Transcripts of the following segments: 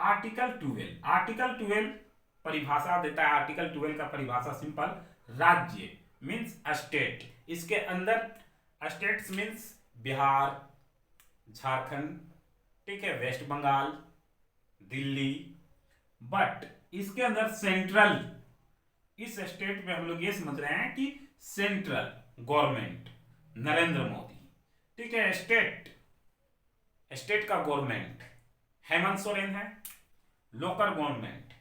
Article 12 परिभाषा देता है। आर्टिकल 12 का परिभाषा सिंपल, राज्य मीन्स स्टेट। इसके अंदर स्टेट्स मीन्स बिहार, झारखंड, ठीक है, वेस्ट बंगाल, दिल्ली। बट इसके अंदर सेंट्रल, इस स्टेट में हम लोग ये समझ रहे हैं कि सेंट्रल गवर्नमेंट नरेंद्र मोदी, ठीक है। स्टेट का गवर्नमेंट हेमंत सोरेन है। लोकल गवर्नमेंट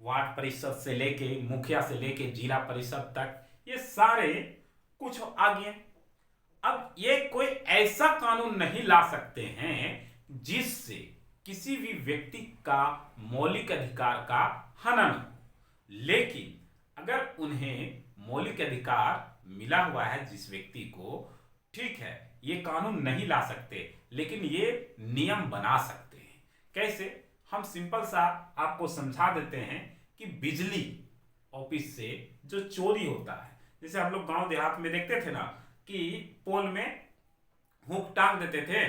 वार्ड परिषद से लेके, मुखिया से लेके जिला परिषद तक, ये सारे कुछ आगे। अब ये कोई ऐसा कानून नहीं ला सकते हैं जिससे किसी भी व्यक्ति का मौलिक अधिकार का हनन हो, लेकिन अगर उन्हें मौलिक अधिकार मिला हुआ है जिस व्यक्ति को, ठीक है, ये कानून नहीं ला सकते लेकिन ये नियम बना सकते हैं। कैसे? हम सिंपल सा आपको समझा देते हैं कि बिजली ऑफिस से जो चोरी होता है, जैसे हम लोग गांव देहात में देखते थे ना कि पोल में हुक टांग देते थे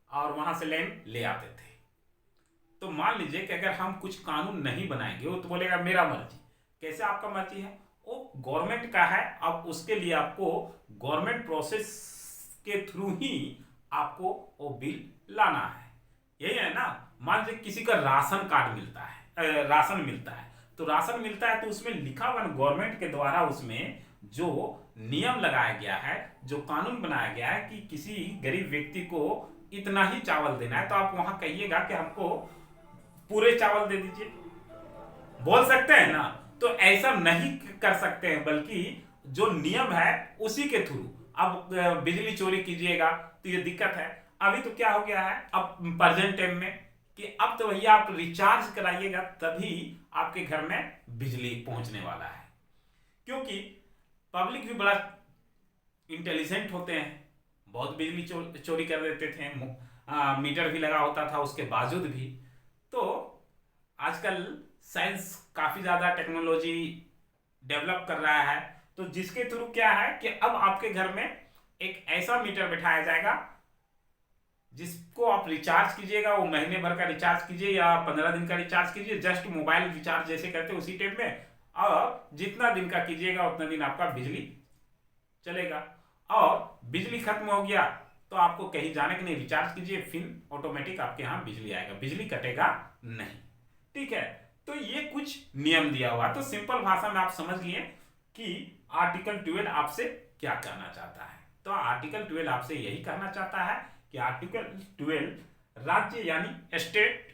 और वहां से लाइन ले आते थे। तो मान लीजिए कि अगर हम कुछ कानून नहीं बनाएंगे, वो तो बोलेगा मेरा मर्जी। कैसे आपका मर्जी है? वो गवर्नमेंट का है। अब उसके लिए आपको गवर्नमेंट प्रोसेस के थ्रू ही आपको वो बिल लाना है। यही है ना। मान लीजिए किसी का राशन कार्ड मिलता है, राशन मिलता है, तो राशन मिलता है तो उसमें लिखा हुआ गवर्नमेंट के द्वारा उसमें जो नियम लगाया गया है, जो कानून बनाया गया है कि किसी गरीब व्यक्ति को इतना ही चावल देना है, तो आप वहां कहिएगा कि हमको पूरे चावल दे दीजिए, बोल सकते हैं ना। तो ऐसा नहीं कर सकते हैं, बल्कि जो नियम है उसी के थ्रू। अब बिजली चोरी कीजिएगा तो ये दिक्कत है। अभी तो क्या हो गया है अब प्रेजेंट टाइम में कि अब तो भैया आप रिचार्ज कराइएगा तभी आपके घर में बिजली पहुंचने वाला है, क्योंकि पब्लिक भी बड़ा इंटेलिजेंट होते हैं। बहुत बिजली चोरी कर देते थे, मीटर भी लगा होता था उसके बावजूद भी। तो आजकल साइंस काफी ज्यादा टेक्नोलॉजी डेवलप कर रहा है, तो जिसके थ्रू क्या है कि अब आपके घर में एक ऐसा मीटर बिठाया जाएगा जिसको आप रिचार्ज कीजिएगा। वो महीने भर का रिचार्ज कीजिए या 15 दिन का रिचार्ज कीजिए, जस्ट मोबाइल रिचार्ज जैसे करते उसी टाइप में, और जितना दिन का कीजिएगा उतना दिन आपका बिजली चलेगा। और बिजली खत्म हो गया तो आपको कहीं जाने के नहीं, रिचार्ज कीजिए, फिर ऑटोमेटिक आपके यहाँ बिजली आएगा, बिजली कटेगा नहीं। ठीक है, तो ये कुछ नियम दिया हुआ। तो सिंपल भाषा में आप समझ लिए कि आर्टिकल 12 आपसे क्या कहना चाहता है। तो आर्टिकल 12 आपसे यही कहना चाहता है कि आर्टिकल 12 राज्य यानी स्टेट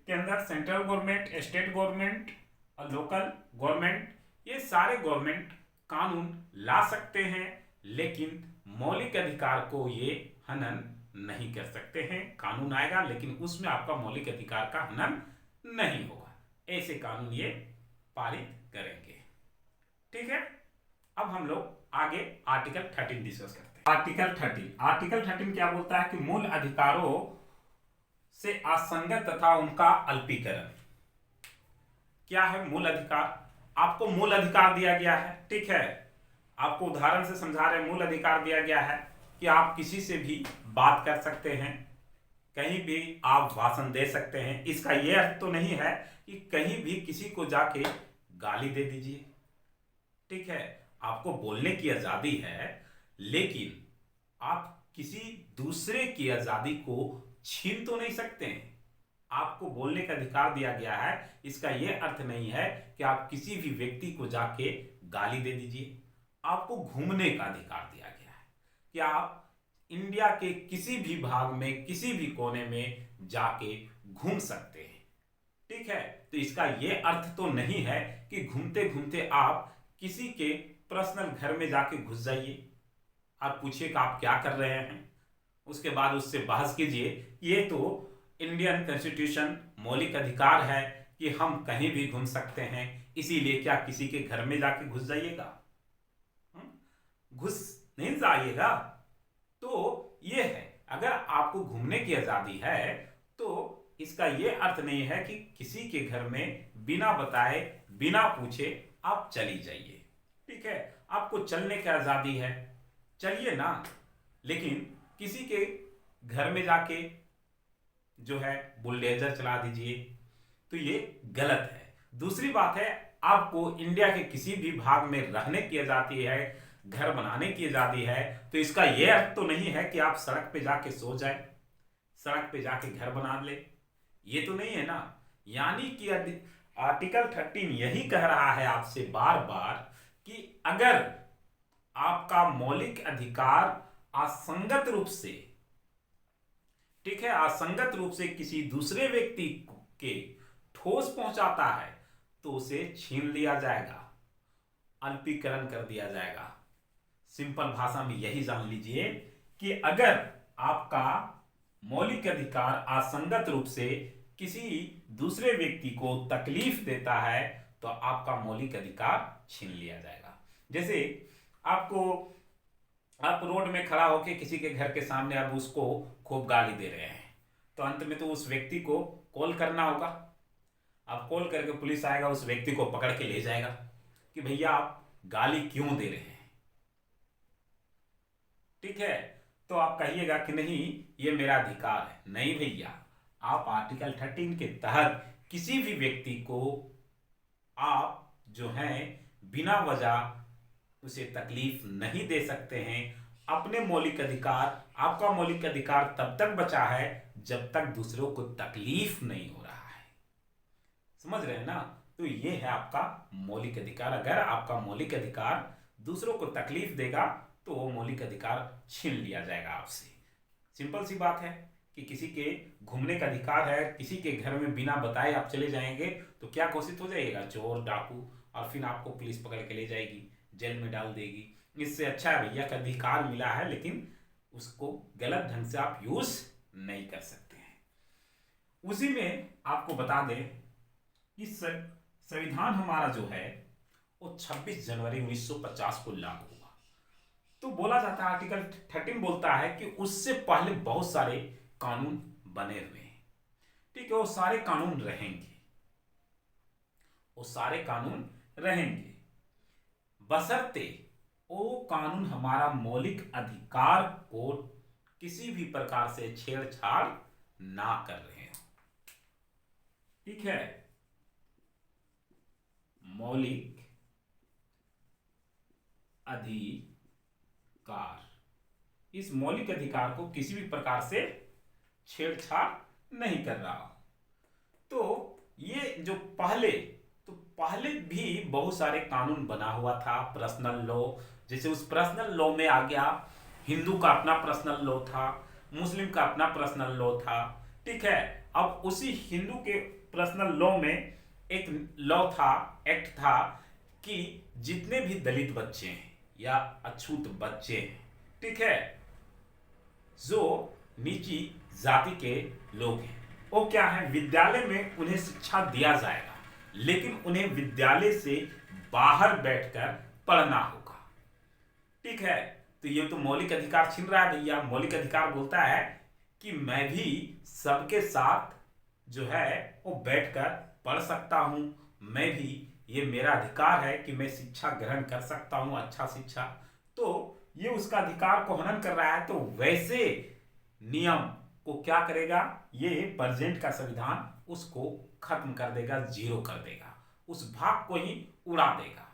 के अंदर सेंट्रल गवर्नमेंट, स्टेट गवर्नमेंट और लोकल गवर्नमेंट, ये सारे गवर्नमेंट कानून ला सकते हैं, लेकिन मौलिक अधिकार को ये हनन नहीं कर सकते हैं। कानून आएगा लेकिन उसमें आपका मौलिक अधिकार का हनन नहीं होगा। ऐसे कानून ये पारित करेंगे। ठीक है, अब हम लोग आगे आर्टिकल 13 डिस्कस करते हैं। आर्टिकल 13 क्या बोलता है कि मूल अधिकारों से असंगत तथा उनका अल्पीकरण। क्या है मूल अधिकार? आपको मूल अधिकार दिया गया है, ठीक है, आपको उदाहरण से समझा रहे। मूल अधिकार दिया गया है कि आप किसी से भी बात कर सकते हैं, कहीं भी आप भाषण दे सकते हैं। इसका यह अर्थ तो नहीं है कि कहीं भी किसी को जाके गाली दे दीजिए, ठीक है। आपको बोलने की आजादी है, लेकिन आप किसी दूसरे की आजादी को छीन तो नहीं सकते हैं। आपको बोलने का अधिकार दिया गया है, इसका यह अर्थ नहीं है कि आप किसी भी व्यक्ति को जाके गाली दे दीजिए। आपको घूमने का अधिकार दिया गया है कि आप इंडिया के किसी भी भाग में, किसी भी कोने में जाके घूम सकते हैं, ठीक है। तो इसका यह अर्थ तो नहीं है कि घूमते घूमते आप किसी के पर्सनल घर में जाके घुस जाइए, आप पूछिए कि आप क्या कर रहे हैं, उसके बाद उससे बहस कीजिए। ये तो इंडियन कॉन्स्टिट्यूशन मौलिक अधिकार है कि हम कहीं भी घूम सकते हैं, इसीलिए क्या किसी के घर में जाके घुस जाइएगा? घुस नहीं जाइएगा। तो ये है, अगर आपको घूमने की आजादी है तो इसका यह अर्थ नहीं है कि किसी के घर में बिना बताए, बिना पूछे आप चली जाइए, ठीक है। आपको चलने की आजादी है, चलिए ना, लेकिन किसी के घर में जाके जो है बुलडोजर चला दीजिए, तो ये गलत है। दूसरी बात है, आपको इंडिया के किसी भी भाग में रहने की आजादी है, घर बनाने की आजादी है, तो इसका यह अर्थ तो नहीं है कि आप सड़क पे जाके सो जाए, सड़क पे जाके घर बना ले, ये तो नहीं है ना। यानी कि आर्टिकल 13 यही कह रहा है आपसे बार बार कि अगर आपका मौलिक अधिकार असंगत रूप से, ठीक है, असंगत रूप से किसी दूसरे व्यक्ति के ठोस पहुंचाता है तो उसे छीन लिया जाएगा, अल्पीकरण कर दिया जाएगा। सिंपल भाषा में यही जान लीजिए कि अगर आपका मौलिक अधिकार असंगत रूप से किसी दूसरे व्यक्ति को तकलीफ देता है तो आपका मौलिक अधिकार छीन लिया जाएगा। जैसे आप रोड में खड़ा होकर किसी के घर के सामने अब उसको खूब गाली दे रहे हैं, तो अंत में तो उस व्यक्ति को कॉल करना होगा। आप कॉल करके पुलिस आएगा, उस व्यक्ति को पकड़ के ले जाएगा कि भैया आप गाली क्यों दे रहे हैं, ठीक है। तो आप कहिएगा कि नहीं ये मेरा अधिकार है। नहीं भैया, आप आर्टिकल 13 के तहत किसी भी व्यक्ति को आप जो है बिना वजह उसे तकलीफ नहीं दे सकते हैं। अपने मौलिक अधिकार, आपका मौलिक अधिकार तब तक बचा है जब तक दूसरों को तकलीफ नहीं हो रहा है। समझ रहे हैं ना। तो ये है आपका मौलिक अधिकार। अगर आपका मौलिक अधिकार दूसरों को तकलीफ देगा तो वो मौलिक अधिकार छीन लिया जाएगा आपसे। सिंपल सी बात है कि किसी के घूमने का अधिकार है, किसी के घर में बिना बताए आप चले जाएंगे तो क्या घोषित हो जाइएगा, चोर डाकू, और फिर आपको पुलिस पकड़ के ले जाएगी, जेल में डाल देगी। इससे अच्छा है भैया का अधिकार मिला है लेकिन उसको गलत ढंग से आप यूज नहीं कर सकते हैं। उसी में आपको बता दें कि संविधान हमारा जो है वो 26 जनवरी 1950 को लागू हुआ। तो बोला जाता है आर्टिकल 13 बोलता है कि उससे पहले बहुत सारे कानून बने हुए हैं, ठीक है। वो सारे कानून रहेंगे, वो सारे कानून रहेंगे बशर्ते वो कानून हमारा मौलिक अधिकार को किसी भी प्रकार से छेड़छाड़ ना कर रहे हो, ठीक है। मौलिक अधिकार, इस मौलिक अधिकार को किसी भी प्रकार से छेड़छाड़ नहीं कर रहा। तो ये जो पहले भी बहुत सारे कानून बना हुआ था, पर्सनल लॉ। जैसे उस पर्सनल लॉ में आ गया, हिंदू का अपना पर्सनल लॉ था, मुस्लिम का अपना पर्सनल लॉ था, ठीक है। अब उसी हिंदू के पर्सनल लॉ में एक लॉ था, एक्ट था कि जितने भी दलित बच्चे हैं या अछूत बच्चे हैं, ठीक है, जो नीची जाति के लोग हैं, वो क्या है, विद्यालय में उन्हें शिक्षा दिया जाएगा लेकिन उन्हें विद्यालय से बाहर बैठकर पढ़ना होगा, ठीक है। तो ये तो मौलिक अधिकार छीन रहा है भैया। मौलिक अधिकार बोलता है कि मैं भी सबके साथ जो है वो बैठकर पढ़ सकता हूं, मैं भी, ये मेरा अधिकार है कि मैं शिक्षा ग्रहण कर सकता हूं, अच्छा शिक्षा। तो ये उसका अधिकार को हनन कर रहा है। तो वैसे नियम को क्या करेगा, ये प्रेजेंट का संविधान उसको खत्म कर देगा, जीरो कर देगा, उस भाग को ही उड़ा देगा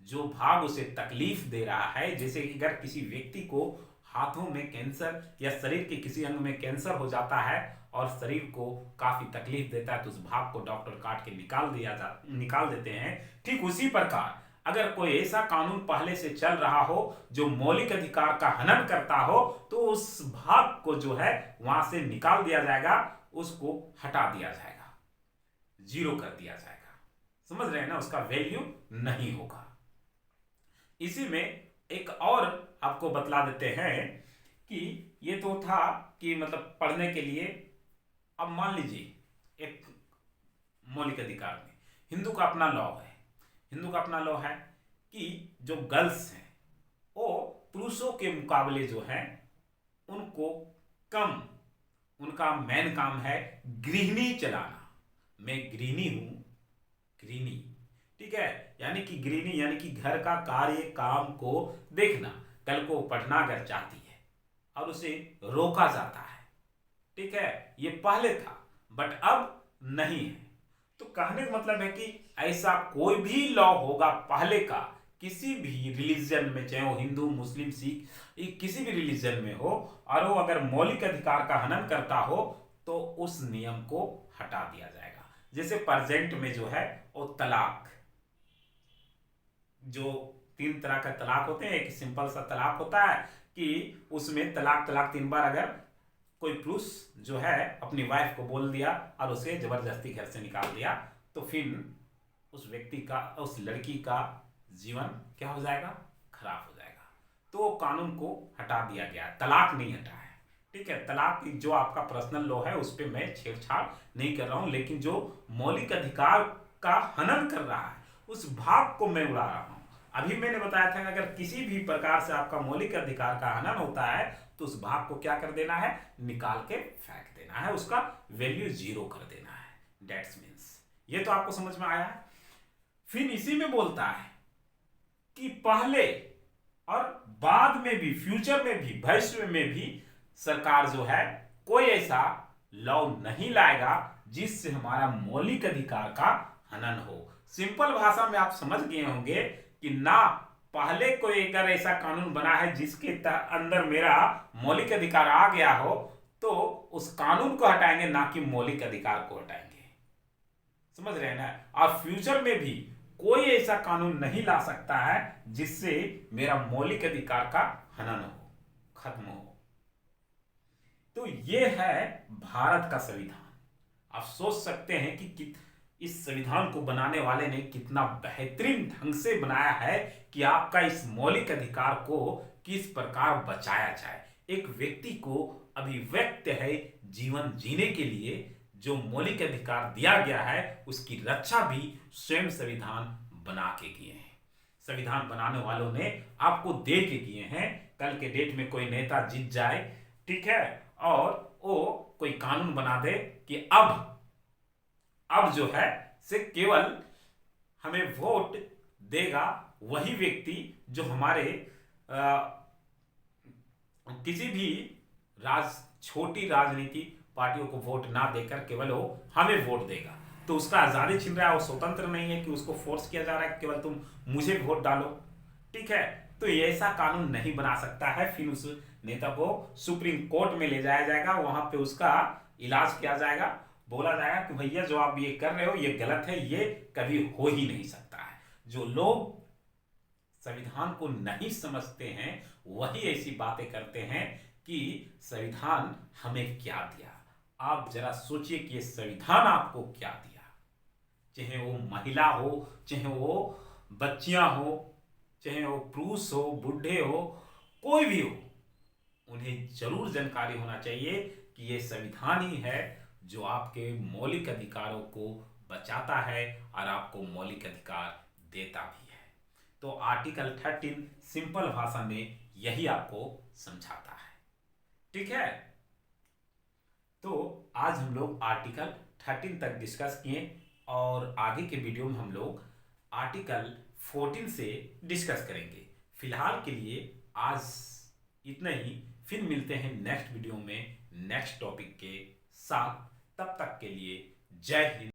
जो भाग उसे तकलीफ दे रहा है। जैसे कि अगर किसी व्यक्ति को हाथों में कैंसर या शरीर के किसी अंग में कैंसर हो जाता है और शरीर को काफी तकलीफ देता है तो उस भाग को डॉक्टर काट के निकाल देते हैं। ठीक उसी प्रकार अगर कोई ऐसा कानून पहले से चल रहा हो जो मौलिक अधिकार का हनन करता हो तो उस भाग को जो है वहां से निकाल दिया जाएगा, उसको हटा दिया जाएगा, जीरो कर दिया जाएगा। समझ रहे हैं ना, उसका वैल्यू नहीं होगा। इसी में एक और आपको बतला देते हैं कि ये तो था कि मतलब पढ़ने के लिए। अब मान लीजिए एक मौलिक अधिकार में हिंदू का अपना लॉ है, हिंदू का अपना लॉ है कि जो गर्ल्स हैं वो पुरुषों के मुकाबले जो है उनको कम, उनका मेन काम है गृहिणी चलाना। मैं गृहिणी हूं, गृहिणी, ठीक है, यानी कि गृहिणी यानी कि घर का कार्य काम को देखना। कल को पढ़ना अगर चाहती है और उसे रोका जाता है ठीक है, ये पहले था बट अब नहीं है। तो कहने का मतलब है कि ऐसा कोई भी लॉ होगा पहले का, किसी भी रिलीजन में, चाहे वो हिंदू मुस्लिम सिख, किसी भी रिलीजन में हो, और वो अगर मौलिक अधिकार का हनन करता हो तो उस नियम को हटा दिया जाएगा। जैसे प्रेजेंट में जो है वो तलाक, जो 3 तरह का तलाक होते हैं, एक सिंपल सा तलाक होता है कि उसमें तलाक 3 बार अगर कोई पुरुष जो है अपनी वाइफ को बोल दिया और उसे जबरदस्ती घर से निकाल दिया, तो फिर उस व्यक्ति का, उस लड़की का जीवन क्या हो जाएगा, खराब हो जाएगा। तो कानून को हटा दिया गया, तलाक नहीं हटा है। ठीक है, तलाक जो आपका पर्सनल लॉ है उस पर मैं छेड़छाड़ नहीं कर रहा हूं, लेकिन जो मौलिक अधिकार का हनन कर रहा है उस भाग को मैं उड़ा रहा हूं। अभी मैंने बताया था कि अगर किसी भी प्रकार से आपका मौलिक अधिकार का हनन होता है तो उस भाग को क्या कर देना है, निकाल के फेंक देना है, उसका वैल्यू 0 कर देना है। दैट्स मीन्स, ये तो आपको समझ में आया है। फिर इसी में बोलता है कि पहले और बाद में भी, फ्यूचर में भी, भविष्य में भी सरकार जो है कोई ऐसा लॉ नहीं लाएगा जिससे हमारा मौलिक अधिकार का हनन हो। सिंपल भाषा में आप समझ गए होंगे कि ना पहले कोई अगर ऐसा कानून बना है जिसके अंदर मेरा मौलिक अधिकार आ गया हो तो उस कानून को हटाएंगे, ना कि मौलिक अधिकार को हटाएंगे। समझ रहे हैं ना। और फ्यूचर में भी कोई ऐसा कानून नहीं ला सकता है जिससे मेरा मौलिक अधिकार का हनन हो, खत्म हो। तो ये है भारत का संविधान। आप सोच सकते हैं कि इस संविधान को बनाने वाले ने कितना बेहतरीन ढंग से बनाया है कि आपका इस मौलिक अधिकार को किस प्रकार बचाया जाए। एक व्यक्ति को अभिव्यक्त है जीवन जीने के लिए जो मौलिक अधिकार दिया गया है उसकी रक्षा भी स्वयं संविधान बना के किए हैं। संविधान बनाने वालों ने आपको दे के किए हैं। कल के डेट में कोई नेता जीत जाए, ठीक है, और वो कोई कानून बना दे कि अब जो है से केवल हमें वोट देगा वही व्यक्ति जो हमारे किसी भी छोटी राजनीति पार्टियों को वोट ना देकर केवल वो हमें वोट देगा, तो उसका आजादी छीन रहा है। वो स्वतंत्र नहीं है कि उसको फोर्स किया जा रहा है केवल तुम मुझे वोट डालो। ठीक है, तो ऐसा कानून नहीं बना सकता है। फिर उस नेता को सुप्रीम कोर्ट में ले जाया जाएगा, वहां पे उसका इलाज किया जाएगा, बोला जाएगा कि भैया जो आप ये कर रहे हो ये गलत है, ये कभी हो ही नहीं सकता है। जो लोग संविधान को नहीं समझते हैं वही ऐसी बातें करते हैं कि संविधान हमें क्या दिया। आप जरा सोचिए कि ये संविधान आपको क्या दिया। चाहे वो महिला हो, चाहे वो बच्चियां हो, चाहे वो पुरुष हो, बूढ़े हो, कोई भी हो, उन्हें जरूर जानकारी होना चाहिए कि ये संविधान ही है जो आपके मौलिक अधिकारों को बचाता है और आपको मौलिक अधिकार देता भी है। तो आर्टिकल 13 सिंपल भाषा में यही आपको समझाता है। ठीक है, तो आज हम लोग आर्टिकल 13 तक डिस्कस किए और आगे के वीडियो में हम लोग आर्टिकल 14 से डिस्कस करेंगे। फिलहाल के लिए आज इतना ही, फिर मिलते हैं नेक्स्ट वीडियो में नेक्स्ट टॉपिक के साथ। तब तक के लिए जय हिंद।